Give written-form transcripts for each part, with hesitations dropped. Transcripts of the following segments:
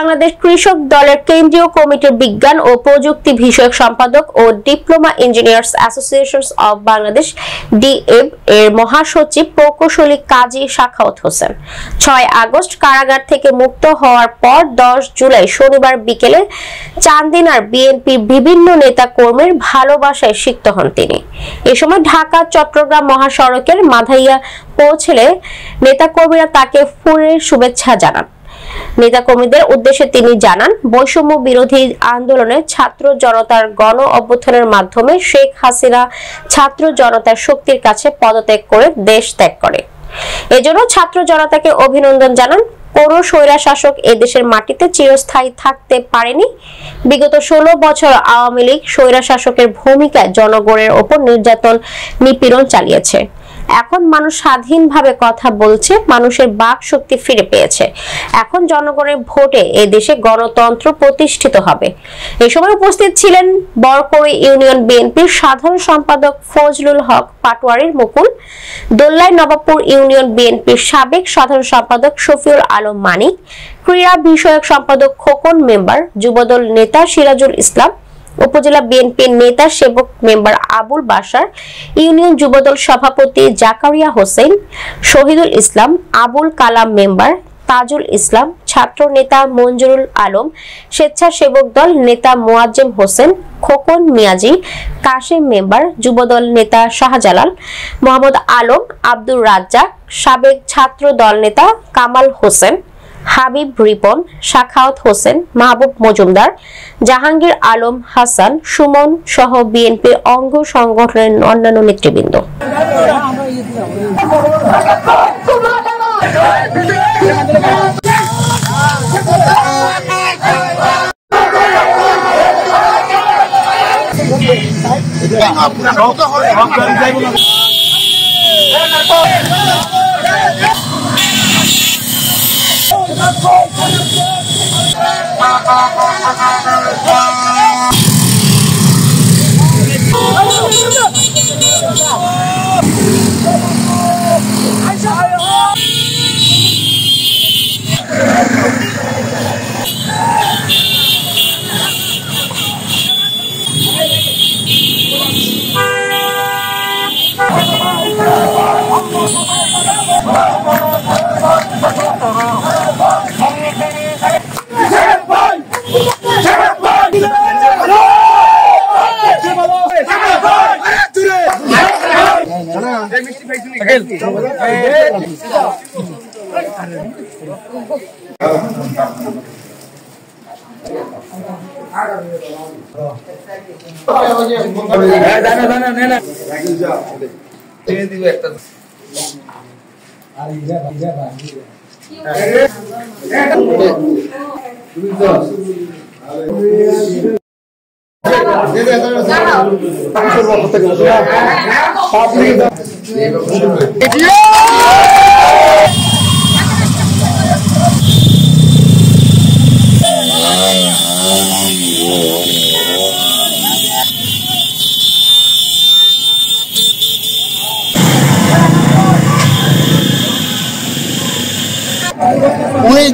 বাংলাদেশ কৃষক দলের কেন্দ্রীয় কমিটির বিজ্ঞান ও প্রযুক্তি বিষয়ক সম্পাদক ও diploma engineers association of Bangladesh DEAB এর মহাসচিব প্রকৌশলী কাজী সাখাওয়াত হোসেন 6 আগস্ট কারাগার থেকে মুক্ত হওয়ার পর 10 জুলাই শনিবার বিকেলে চান্দিনার বিএনপির বিভিন্ন নেতা কর্মীর ভালোবাসায় সিক্ত হন তিনি। এ সময় ঢাকা চট্টগ্রাম মহাসড়কের মাধাইয়া পৌঁছলে নেতাকর্মীরা তাকে ফুলের শুভেচ্ছা জানান। নেতাকর্মীদের উদ্দেশ্যে তিনি জানান, বৈষম্য বিরোধী আন্দোলনে ছাত্র জনতার গণ অভ্যুত্থানের মাধ্যমে শেখ হাসিনা ছাত্র জনতার শক্তির কাছে পদত্যাগ করে দেশ ত্যাগ করে। এজন্য ছাত্র জনতাকে অভিনন্দন জানান। কোন স্বৈরশাসক এদেশের মাটিতে চিরস্থায়ী থাকতে পারেনি। বিগত 16 বছর আওয়ামী লীগ স্বৈরশাসকের ভূমিকায় জনগণের ওপর নির্যাতন নিপীড়ন চালিয়েছে। এখন মানুষ স্বাধীনভাবে কথা বলছে, মানুষের বাক শক্তি ফিরে পেয়েছে। এখন জনগণের ভোটে এই দেশে গণতন্ত্র প্রতিষ্ঠিত হবে। এই সময় উপস্থিত ছিলেন বরকড়ি ইউনিয়ন বিএনপির সাধারণ সম্পাদক ফজলুল হক পাটোয়ারীর মুকুল, দোল্লাই নবাবপুর ইউনিয়ন বিএনপির সাবেক সাধারণ সম্পাদক শফিউল আলম মানিক, ক্রীড়া বিষয়ক সম্পাদক খোকন মেম্বার, যুবদল নেতা সিরাজুল ইসলাম, উপজেলা বিএনপির নেতা সেবক মেম্বার আবুল বাশার, ইউনিয়ন যুবদল সভাপতি জাকারিয়া হোসেন, শহীদুল ইসলাম, আবুল কালাম মেম্বার, তাজুল ইসলাম, ছাত্র নেতা মঞ্জুরুল আলম, স্বেচ্ছাসেবক দল নেতা মোয়াজ্জেম হোসেন, খোকন মিয়াজি, কাশেম মেম্বার, যুবদল নেতা শাহজালাল, মোহাম্মদ আলম, আব্দুর রাজ্জাক, সাবেক ছাত্র দল নেতা কামাল হোসেন, হাবিব রিপন, সাখাওয়াত হোসেন, মাহবুব মজুমদার, জাহাঙ্গীর আলম হাসান, সুমন সহ বিএনপির অঙ্গ সংগঠনের অন্যান্য নেতৃবৃন্দ।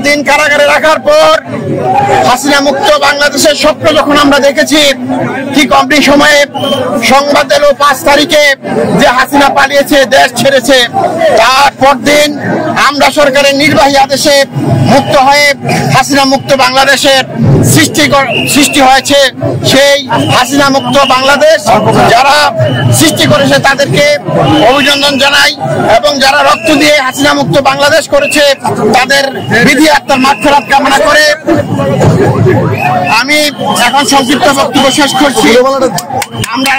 দিন কারাগারে রাখার পর হাসিনা মুক্ত বাংলাদেশের স্বপ্ন যখন আমরা দেখেছি, ঠিক অমনি সময়ে সংবাদ এলো 5 তারিখে যে হাসিনা পালিয়েছে, দেশ ছেড়েছে। তারপর দিন আমরা সরকারের নির্বাহী আদেশে মুক্ত হয়ে হাসিনা মুক্ত বাংলাদেশের সৃষ্টি হয়েছে। সেই হাসিনা মুক্ত বাংলাদেশ যারা সৃষ্টি করেছে তাদেরকে অভিনন্দন জানাই, এবং যারা রক্ত দিয়ে হাসিনা মুক্ত বাংলাদেশ করেছে তাদের বিধি আত্মার মাগফিরাত কামনা করে আমি এখন সংক্ষিপ্ত বক্তব্য শেষ করছি। আমরা